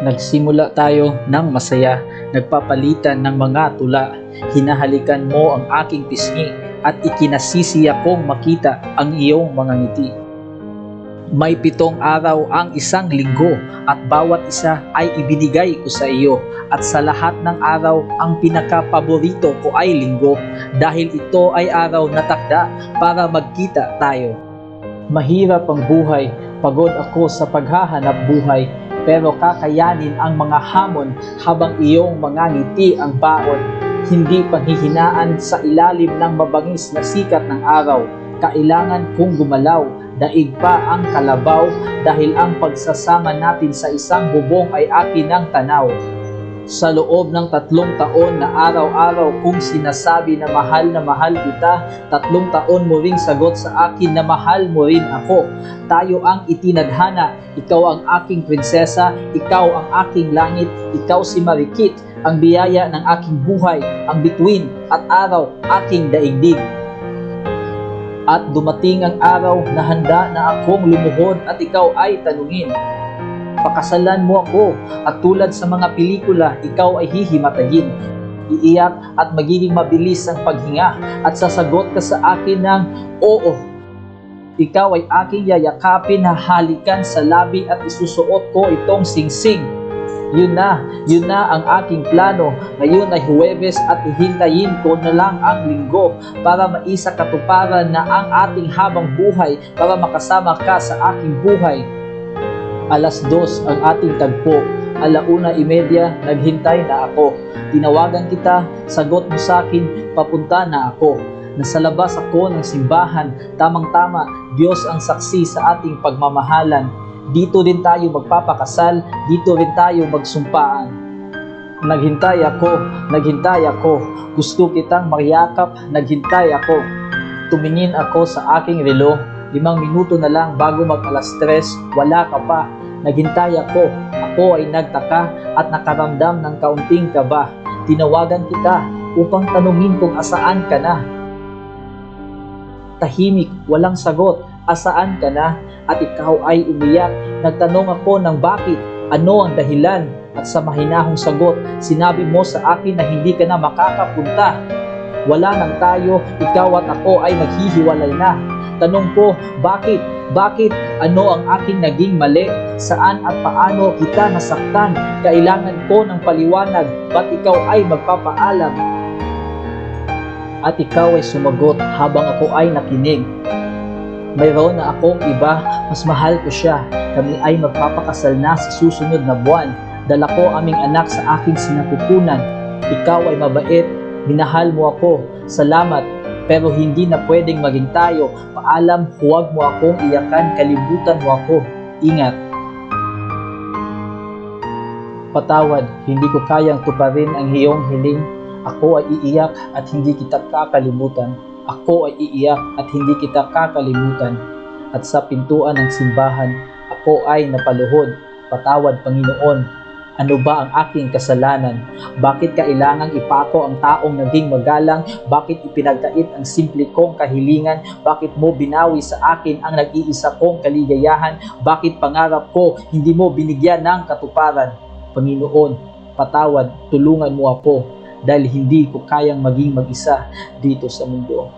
Nagsimula tayo ng masaya, nagpapalitan ng mga tula. Hinahalikan mo ang aking pisngi at ikinasisiya kong makita ang iyong mga ngiti. May 7 araw ang isang linggo at bawat isa ay ibinigay ko sa iyo. At sa lahat ng araw, ang pinaka-paborito ko ay linggo dahil ito ay araw na takda para magkita tayo. Mahirap ang buhay, pagod ako sa paghahanap buhay, pero kakayanin ang mga hamon habang iyong mga ngiti ang baon. Hindi panghihinaan sa ilalim ng mabangis na sikat ng araw. Kailangan kong gumalaw, daig pa ang kalabaw, dahil ang pagsasama natin sa isang bubong ay akin ang tanaw. Sa loob ng 3 taon na araw-araw kong sinasabi na mahal kita, 3 taon mo ring sagot sa akin na mahal mo rin ako. Tayo ang itinadhana, ikaw ang aking prinsesa, ikaw ang aking langit, ikaw si Marikit, ang biyaya ng aking buhay, ang bituin at araw, aking daigdig. At dumating ang araw na handa na akong lumuhod at ikaw ay tanungin, pakasalan mo ako, at tulad sa mga pelikula, ikaw ay hihimatayin. Iiyak at magiging mabilis ang paghinga at sasagot ka sa akin ng oo. Ikaw ay aking yayakapin, hahalikan sa labi at isusuot ko itong singsing. Yun na ang aking plano. Ngayon ay Huwebes at hihintayin ko na lang ang Linggo para maisa katuparan na ang ating habang buhay, para makasama ka sa aking buhay. 2:00 ang ating tagpo, 1:30 naghintay na ako. Tinawagan kita, sagot mo sa akin, papunta na ako. Nasa labas ako ng simbahan, tamang-tama, Diyos ang saksi sa ating pagmamahalan. Dito rin tayo magpapakasal, dito rin tayo magsumpaan. Naghintay ako, gusto kitang makiyakap, naghintay ako. Tumingin ako sa aking relo, 5 minuto na lang bago mag-3:00, wala ka pa. Naghintay ako ay nagtaka at nakaramdam ng kaunting kaba. Tinawagan kita upang tanungin kung asaan ka na. Tahimik, walang sagot, asaan ka na? At ikaw ay umiyak. Nagtanong ako ng bakit, ano ang dahilan? At sa mahinahong sagot, sinabi mo sa akin na hindi ka na makakapunta. Wala nang tayo, ikaw at ako ay maghihiwalay na. Tanong ko, bakit? Ano ang aking naging mali? Saan at paano kita nasaktan? Kailangan ko ng paliwanag, ba't ikaw ay magpapaalam? At ikaw ay sumagot habang ako ay nakinig. Mayroon na akong iba, mas mahal ko siya. Kami ay magpapakasal na sa susunod na buwan. Dala ko aming anak sa aking sinapupunan. Ikaw ay mabait, minahal mo ako. Salamat, pero hindi na pwedeng maging tayo. Paalam, huwag mo akong iyakan, kalibutan mo ako. Ingat. Patawad, hindi ko kayang tuparin ang iyong hiling. Ako ay iiyak at hindi kita kakalimutan. Ako ay iiyak at hindi kita kakalimutan. At sa pintuan ng simbahan, ako ay napaluhod. Patawad, Panginoon. Ano ba ang aking kasalanan? Bakit kailangang ipako ang taong naging magalang? Bakit ipinagkait ang simple kong kahilingan? Bakit mo binawi sa akin ang nag-iisa kong kaligayahan? Bakit pangarap ko hindi mo binigyan ng katuparan? Panginoon, patawad, tulungan mo ako dahil hindi ko kayang maging mag-isa dito sa mundo.